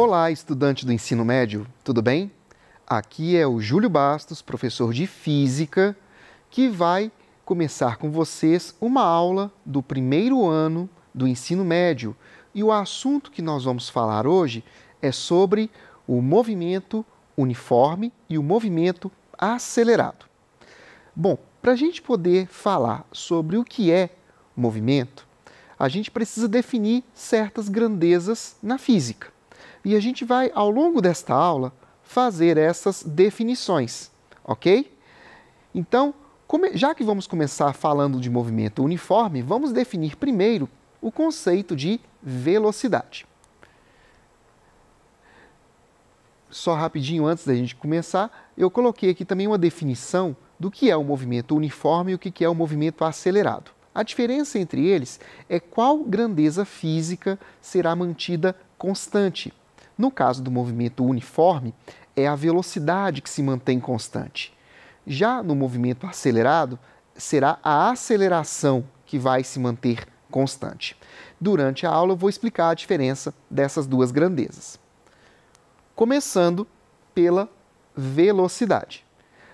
Olá, estudante do ensino médio, tudo bem? Aqui é o Júlio Bastos, professor de Física, que vai começar com vocês uma aula do primeiro ano do ensino médio. E o assunto que nós vamos falar hoje é sobre o movimento uniforme e o movimento acelerado. Bom, para a gente poder falar sobre o que é movimento, a gente precisa definir certas grandezas na física. E a gente vai, ao longo desta aula, fazer essas definições, ok? Então, já que vamos começar falando de movimento uniforme, vamos definir primeiro o conceito de velocidade. Só rapidinho antes da gente começar, eu coloquei aqui também uma definição do que é o movimento uniforme e o que é o movimento acelerado. A diferença entre eles é qual grandeza física será mantida constante. No caso do movimento uniforme, é a velocidade que se mantém constante. Já no movimento acelerado, será a aceleração que vai se manter constante. Durante a aula, eu vou explicar a diferença dessas duas grandezas. Começando pela velocidade.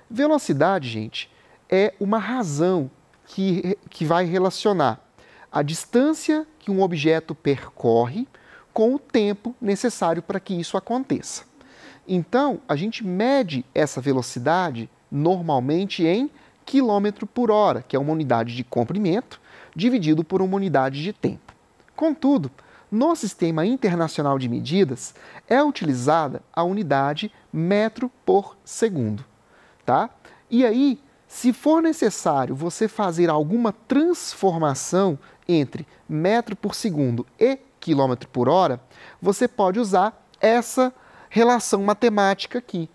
Velocidade, gente, é uma razão que vai relacionar a distância que um objeto percorre com o tempo necessário para que isso aconteça. Então, a gente mede essa velocidade normalmente em quilômetro por hora, que é uma unidade de comprimento, dividido por uma unidade de tempo. Contudo, no Sistema Internacional de Medidas é utilizada a unidade metro por segundo, tá? E aí, se for necessário você fazer alguma transformação entre metro por segundo e quilômetro por hora, você pode usar essa relação matemática aqui.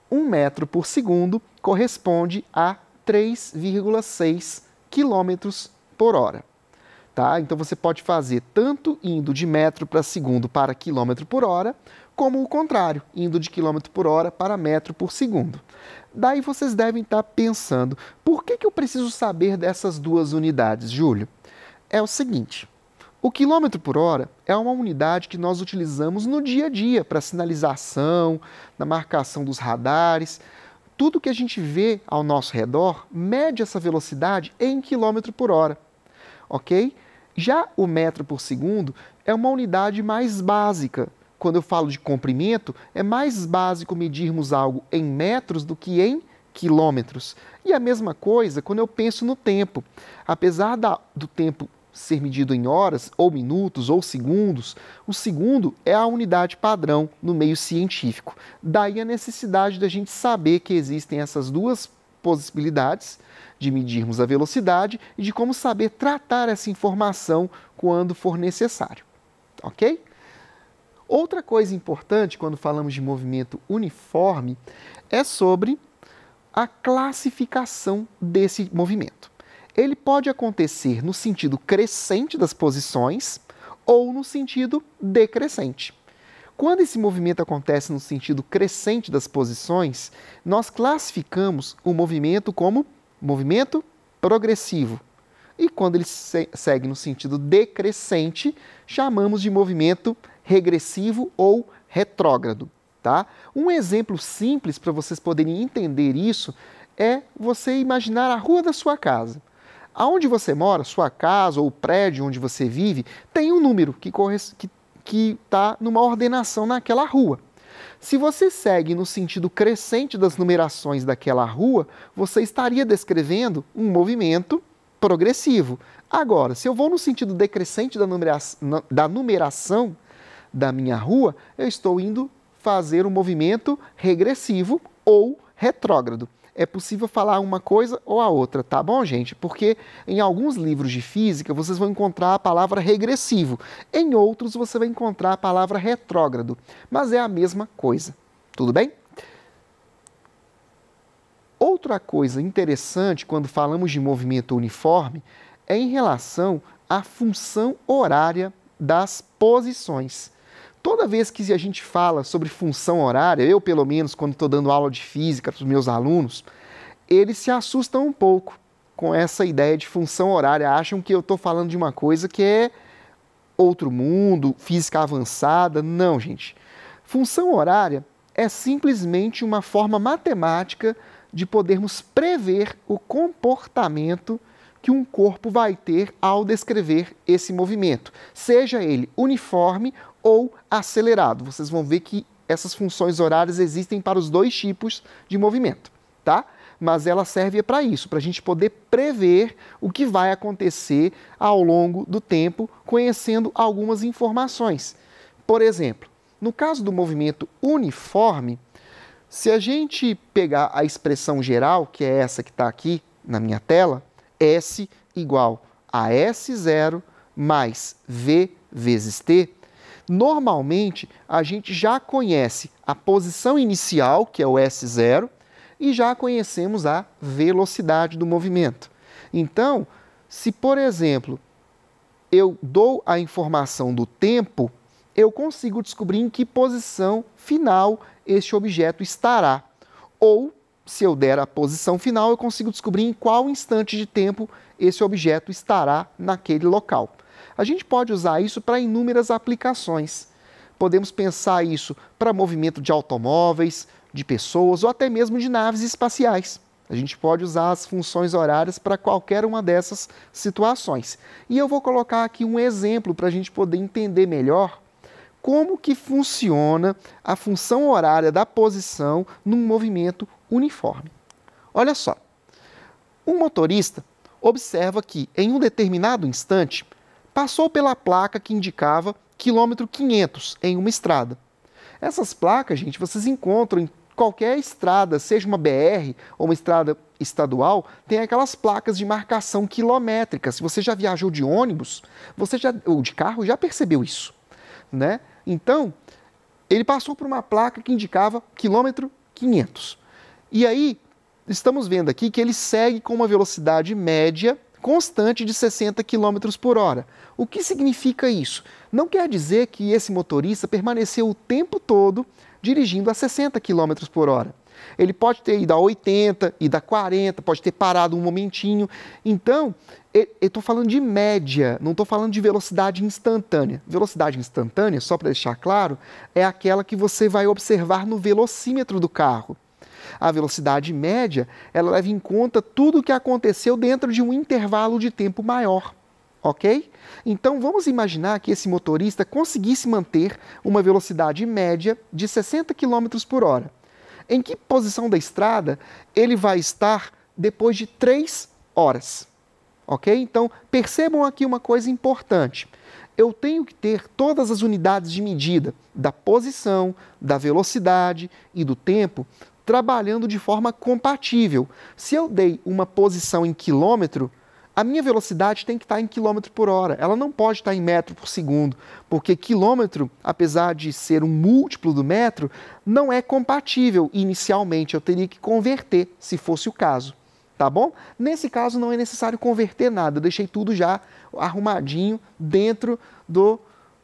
1 metro por segundo corresponde a 3,6 quilômetros por hora. Tá? Então você pode fazer tanto indo de metro para segundo para quilômetro por hora, como o contrário, indo de quilômetro por hora para metro por segundo. Daí vocês devem estar pensando, por que eu preciso saber dessas duas unidades, Júlio? É o seguinte, o quilômetro por hora é uma unidade que nós utilizamos no dia a dia para sinalização, na marcação dos radares. Tudo que a gente vê ao nosso redor mede essa velocidade em quilômetro por hora, ok? Já o metro por segundo é uma unidade mais básica. Quando eu falo de comprimento, é mais básico medirmos algo em metros do que em quilômetros. E a mesma coisa quando eu penso no tempo. Apesar do tempo ser medido em horas, ou minutos, ou segundos, o segundo é a unidade padrão no meio científico. Daí a necessidade da gente saber que existem essas duas possibilidades de medirmos a velocidade e de como saber tratar essa informação quando for necessário, ok? Outra coisa importante quando falamos de movimento uniforme é sobre a classificação desse movimento. Ele pode acontecer no sentido crescente das posições ou no sentido decrescente. Quando esse movimento acontece no sentido crescente das posições, nós classificamos o movimento como movimento progressivo. E quando ele segue no sentido decrescente, chamamos de movimento regressivo ou retrógrado. Tá? Um exemplo simples para vocês poderem entender isso é você imaginar a rua da sua casa. Aonde você mora, sua casa ou o prédio onde você vive, tem um número que está numa ordenação naquela rua. Se você segue no sentido crescente das numerações daquela rua, você estaria descrevendo um movimento progressivo. Agora, se eu vou no sentido decrescente da numeração da minha rua, eu estou indo fazer um movimento regressivo ou retrógrado. É possível falar uma coisa ou a outra, tá bom, gente? Porque em alguns livros de física vocês vão encontrar a palavra regressivo, em outros você vai encontrar a palavra retrógrado, mas é a mesma coisa, tudo bem? Outra coisa interessante quando falamos de movimento uniforme é em relação à função horária das posições. Toda vez que a gente fala sobre função horária, eu pelo menos quando estou dando aula de física para os meus alunos, eles se assustam um pouco com essa ideia de função horária, acham que eu estou falando de uma coisa que é outro mundo, física avançada. Não, gente. Função horária é simplesmente uma forma matemática de podermos prever o comportamento que um corpo vai ter ao descrever esse movimento, seja ele uniforme ou acelerado. Vocês vão ver que essas funções horárias existem para os dois tipos de movimento, tá? Mas ela serve para isso, para a gente poder prever o que vai acontecer ao longo do tempo, conhecendo algumas informações. Por exemplo, no caso do movimento uniforme, se a gente pegar a expressão geral, que é essa que está aqui na minha tela, S igual a S0 mais V vezes T, normalmente a gente já conhece a posição inicial, que é o S0, e já conhecemos a velocidade do movimento. Então, se, por exemplo, eu dou a informação do tempo, eu consigo descobrir em que posição final este objeto estará. Ou, se eu der a posição final, eu consigo descobrir em qual instante de tempo esse objeto estará naquele local. A gente pode usar isso para inúmeras aplicações. Podemos pensar isso para movimento de automóveis, de pessoas ou até mesmo de naves espaciais. A gente pode usar as funções horárias para qualquer uma dessas situações. E eu vou colocar aqui um exemplo para a gente poder entender melhor como que funciona a função horária da posição num movimento uniforme. Olha só, um motorista observa que em um determinado instante passou pela placa que indicava quilômetro 500 em uma estrada. Essas placas, gente, vocês encontram em qualquer estrada, seja uma BR ou uma estrada estadual, tem aquelas placas de marcação quilométrica. Se você já viajou de ônibus, ou de carro, já percebeu isso, né? Então, ele passou por uma placa que indicava quilômetro 500. E aí, estamos vendo aqui que ele segue com uma velocidade média constante de 60 km por hora. O que significa isso? Não quer dizer que esse motorista permaneceu o tempo todo dirigindo a 60 km por hora. Ele pode ter ido a 80, ido a 40, pode ter parado um momentinho. Então, eu estou falando de média, não estou falando de velocidade instantânea. Velocidade instantânea, só para deixar claro, é aquela que você vai observar no velocímetro do carro. A velocidade média, ela leva em conta tudo o que aconteceu dentro de um intervalo de tempo maior, ok? Então, vamos imaginar que esse motorista conseguisse manter uma velocidade média de 60 km por hora. Em que posição da estrada ele vai estar depois de 3 horas, ok? Então, percebam aqui uma coisa importante. Eu tenho que ter todas as unidades de medida da posição, da velocidade e do tempo trabalhando de forma compatível. Se eu dei uma posição em quilômetro, a minha velocidade tem que estar em quilômetro por hora. Ela não pode estar em metro por segundo, porque quilômetro, apesar de ser um múltiplo do metro, não é compatível inicialmente. Eu teria que converter, se fosse o caso. Tá bom? Nesse caso, não é necessário converter nada. Eu deixei tudo já arrumadinho dentro do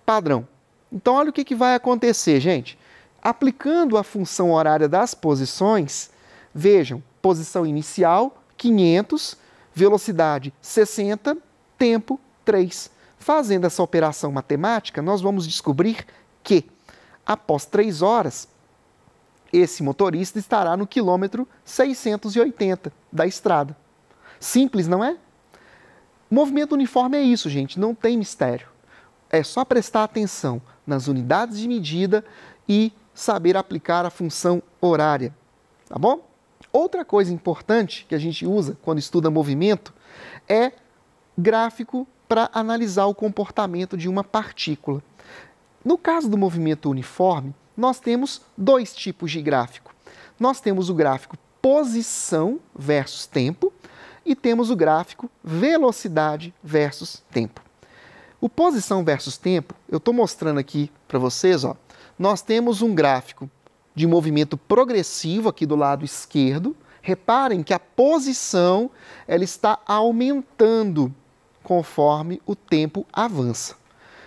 padrão. Então, olha o que vai acontecer, gente. Aplicando a função horária das posições, vejam, posição inicial, 500, velocidade 60, tempo 3. Fazendo essa operação matemática, nós vamos descobrir que, após 3 horas, esse motorista estará no quilômetro 680 da estrada. Simples, não é? Movimento uniforme é isso, gente, não tem mistério. É só prestar atenção nas unidades de medida e saber aplicar a função horária, tá bom? Outra coisa importante que a gente usa quando estuda movimento é gráfico para analisar o comportamento de uma partícula. No caso do movimento uniforme, nós temos 2 tipos de gráfico. Nós temos o gráfico posição versus tempo e temos o gráfico velocidade versus tempo. O posição versus tempo, eu estou mostrando aqui para vocês, ó. Nós temos um gráfico de movimento progressivo aqui do lado esquerdo. Reparem que a posição ela está aumentando conforme o tempo avança.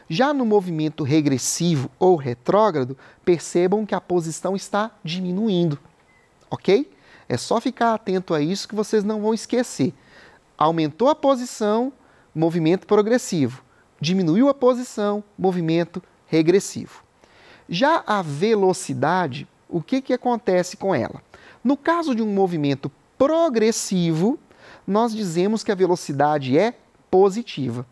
Já no movimento regressivo ou retrógrado, percebam que a posição está diminuindo, ok? É só ficar atento a isso que vocês não vão esquecer. Aumentou a posição, movimento progressivo. Diminuiu a posição, movimento regressivo. Já a velocidade, o que acontece com ela? No caso de um movimento progressivo, nós dizemos que a velocidade é positiva.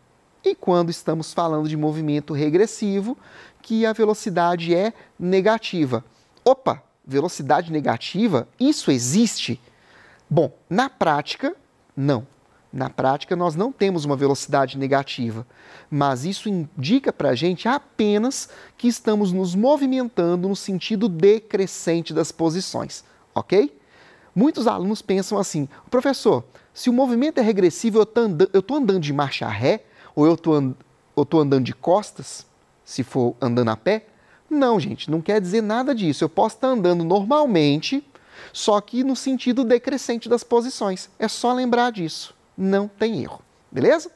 E quando estamos falando de movimento regressivo, que a velocidade é negativa. Opa, velocidade negativa? Isso existe? Bom, na prática, não. Na prática, nós não temos uma velocidade negativa, mas isso indica para a gente apenas que estamos nos movimentando no sentido decrescente das posições, ok? Muitos alunos pensam assim, professor, se o movimento é regressivo, eu estou andando de marcha ré, ou eu estou andando de costas, se for andando a pé? Não, gente, não quer dizer nada disso. Eu posso estar andando normalmente, só que no sentido decrescente das posições. É só lembrar disso. Não tem erro, beleza?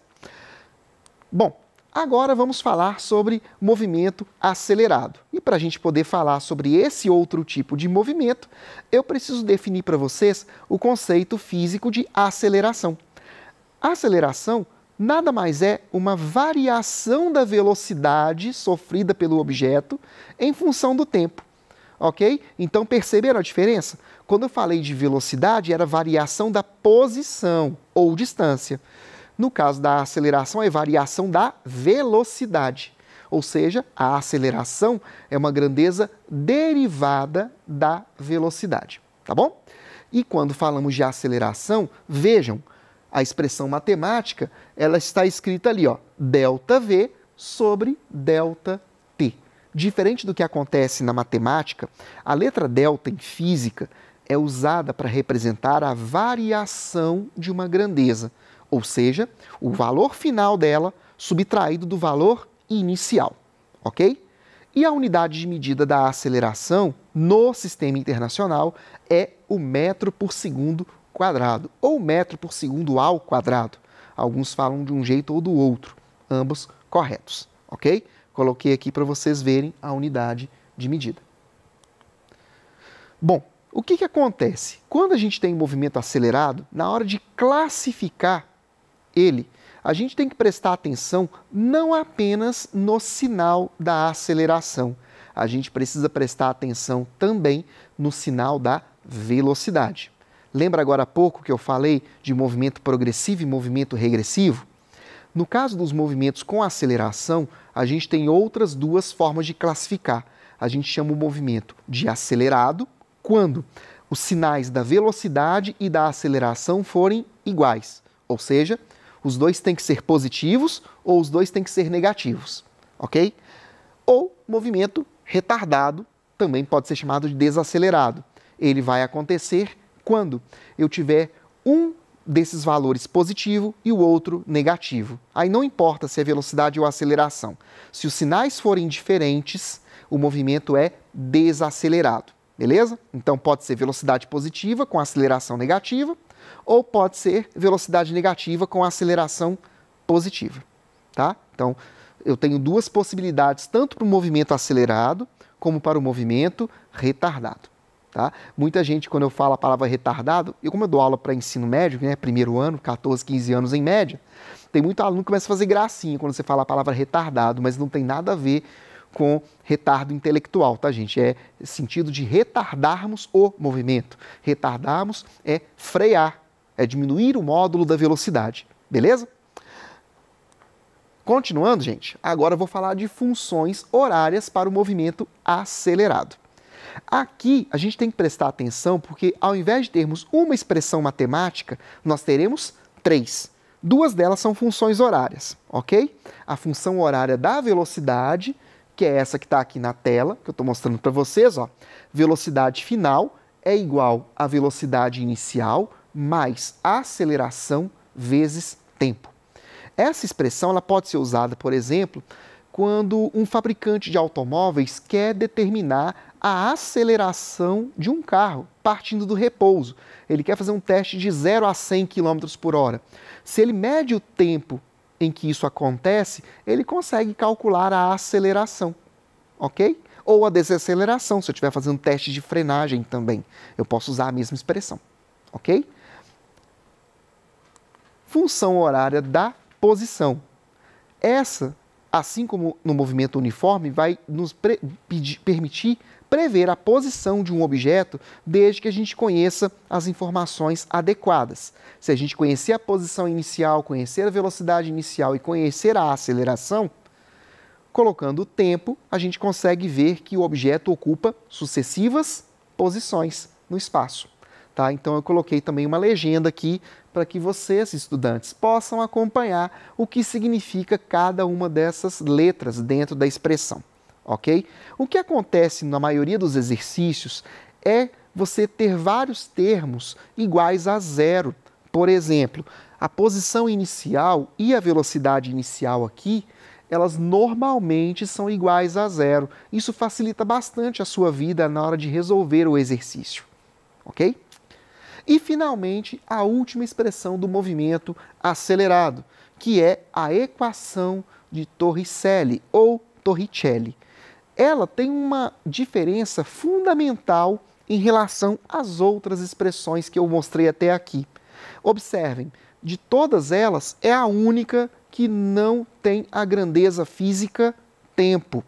Bom, agora vamos falar sobre movimento acelerado. E para a gente poder falar sobre esse outro tipo de movimento, eu preciso definir para vocês o conceito físico de aceleração. A aceleração nada mais é uma variação da velocidade sofrida pelo objeto em função do tempo. Ok? Então perceberam a diferença? Quando eu falei de velocidade, era variação da posição ou distância. No caso da aceleração, é variação da velocidade. Ou seja, a aceleração é uma grandeza derivada da velocidade. Tá bom? E quando falamos de aceleração, vejam, a expressão matemática, ela está escrita ali, ó, ΔV sobre ΔT. Diferente do que acontece na matemática, a letra delta em física é usada para representar a variação de uma grandeza, ou seja, o valor final dela subtraído do valor inicial, ok? E a unidade de medida da aceleração no sistema internacional é o metro por segundo quadrado, ou metro por segundo ao quadrado. Alguns falam de um jeito ou do outro, ambos corretos, ok? Coloquei aqui para vocês verem a unidade de medida. Bom, o que acontece? Quando a gente tem movimento acelerado, na hora de classificar ele, a gente tem que prestar atenção não apenas no sinal da aceleração, a gente precisa prestar atenção também no sinal da velocidade. Lembra agora há pouco que eu falei de movimento progressivo e movimento regressivo? No caso dos movimentos com aceleração, a gente tem outras duas formas de classificar. A gente chama o movimento de acelerado quando os sinais da velocidade e da aceleração forem iguais. Ou seja, os dois têm que ser positivos ou os dois têm que ser negativos. Ok? Ou movimento retardado, também pode ser chamado de desacelerado. Ele vai acontecer quando eu tiver um desses valores positivo e o outro negativo. Aí não importa se é velocidade ou aceleração. Se os sinais forem diferentes, o movimento é desacelerado, beleza? Então pode ser velocidade positiva com aceleração negativa, ou pode ser velocidade negativa com aceleração positiva, tá? Então eu tenho duas possibilidades, tanto para o movimento acelerado como para o movimento retardado. Tá? Muita gente, quando eu falo a palavra retardado, como eu dou aula para ensino médio, né, primeiro ano, 14, 15 anos em média, tem muito aluno que começa a fazer gracinha quando você fala a palavra retardado, mas não tem nada a ver com retardo intelectual, tá, gente? É sentido de retardarmos o movimento. Retardarmos é frear, é diminuir o módulo da velocidade, beleza? Continuando, gente, agora eu vou falar de funções horárias para o movimento acelerado. Aqui a gente tem que prestar atenção porque ao invés de termos uma expressão matemática, nós teremos três. Duas delas são funções horárias, ok? A função horária da velocidade, que é essa que está aqui na tela, que eu estou mostrando para vocês, ó. Velocidade final é igual à velocidade inicial mais aceleração vezes tempo. Essa expressão ela pode ser usada, por exemplo, quando um fabricante de automóveis quer determinar a aceleração de um carro, partindo do repouso. Ele quer fazer um teste de 0 a 100 km por hora. Se ele mede o tempo em que isso acontece, ele consegue calcular a aceleração, ok? Ou a desaceleração, se eu estiver fazendo teste de frenagem também. Eu posso usar a mesma expressão, ok? Função horária da posição. Essa assim como no movimento uniforme, vai nos permitir prever a posição de um objeto desde que a gente conheça as informações adequadas. Se a gente conhecer a posição inicial, conhecer a velocidade inicial e conhecer a aceleração, colocando o tempo, a gente consegue ver que o objeto ocupa sucessivas posições no espaço. Tá? Então eu coloquei também uma legenda aqui para que vocês, estudantes, possam acompanhar o que significa cada uma dessas letras dentro da expressão. Ok? O que acontece na maioria dos exercícios é você ter vários termos iguais a zero. Por exemplo, a posição inicial e a velocidade inicial aqui, elas normalmente são iguais a zero. Isso facilita bastante a sua vida na hora de resolver o exercício. Ok? E, finalmente, a última expressão do movimento acelerado, que é a equação de Torricelli ou Torricelli. Ela tem uma diferença fundamental em relação às outras expressões que eu mostrei até aqui. Observem, de todas elas, é a única que não tem a grandeza física tempo.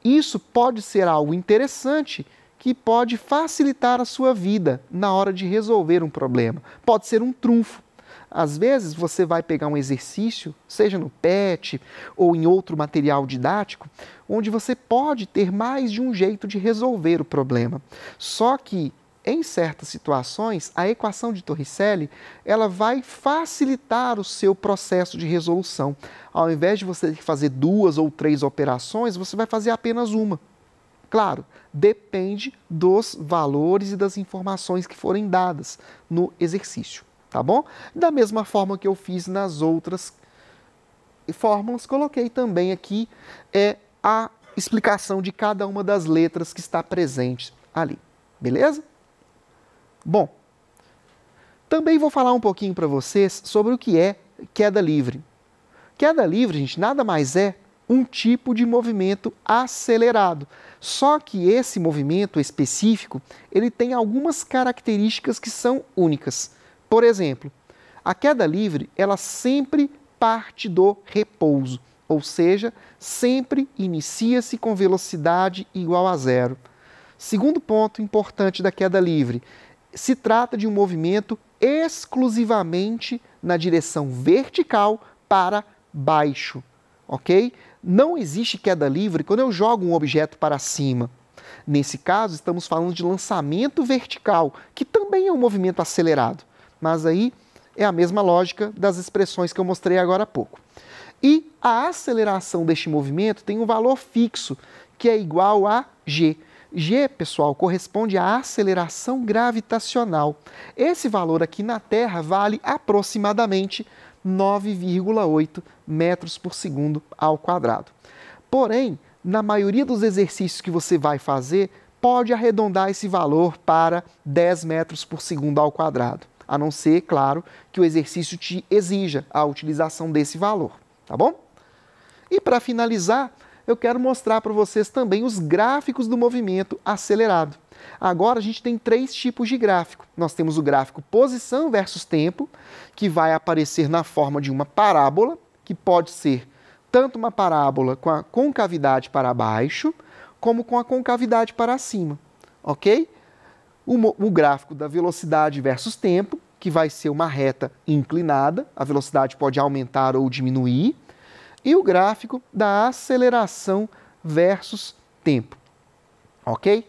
Isso pode ser algo interessante que pode facilitar a sua vida na hora de resolver um problema. Pode ser um trunfo. Às vezes você vai pegar um exercício, seja no PET ou em outro material didático, onde você pode ter mais de um jeito de resolver o problema. Só que, em certas situações, a equação de Torricelli ela vai facilitar o seu processo de resolução. Ao invés de você fazer 2 ou 3 operações, você vai fazer apenas uma. Claro, depende dos valores e das informações que forem dadas no exercício, tá bom? Da mesma forma que eu fiz nas outras fórmulas, coloquei também aqui a explicação de cada uma das letras que está presente ali, beleza? Bom, também vou falar um pouquinho para vocês sobre o que é queda livre. Queda livre, gente, nada mais é um tipo de movimento acelerado. Só que esse movimento específico, ele tem algumas características que são únicas. Por exemplo, a queda livre, ela sempre parte do repouso, ou seja, sempre inicia-se com velocidade igual a zero. Segundo ponto importante da queda livre, se trata de um movimento exclusivamente na direção vertical para baixo, ok? Não existe queda livre quando eu jogo um objeto para cima. Nesse caso, estamos falando de lançamento vertical, que também é um movimento acelerado, mas aí é a mesma lógica das expressões que eu mostrei agora há pouco. E a aceleração deste movimento tem um valor fixo, que é igual a g. G, pessoal, corresponde à aceleração gravitacional. Esse valor aqui na Terra vale aproximadamente 9,8 metros por segundo ao quadrado. Porém, na maioria dos exercícios que você vai fazer, pode arredondar esse valor para 10 metros por segundo ao quadrado, a não ser, claro, que o exercício te exija a utilização desse valor, tá bom? E para finalizar, eu quero mostrar para vocês também os gráficos do movimento acelerado. Agora a gente tem 3 tipos de gráfico. Nós temos o gráfico posição versus tempo, que vai aparecer na forma de uma parábola, que pode ser tanto uma parábola com a concavidade para baixo, como com a concavidade para cima, ok? O gráfico da velocidade versus tempo, que vai ser uma reta inclinada, a velocidade pode aumentar ou diminuir, e o gráfico da aceleração versus tempo, ok?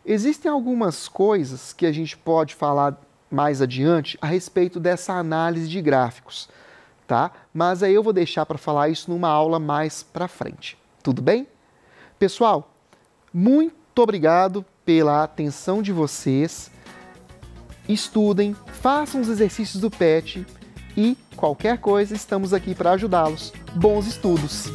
Existem algumas coisas que a gente pode falar mais adiante a respeito dessa análise de gráficos, tá? Mas aí eu vou deixar para falar isso numa aula mais para frente, tudo bem? Pessoal, muito obrigado pela atenção de vocês. Estudem, façam os exercícios do PET e qualquer coisa estamos aqui para ajudá-los. Bons estudos!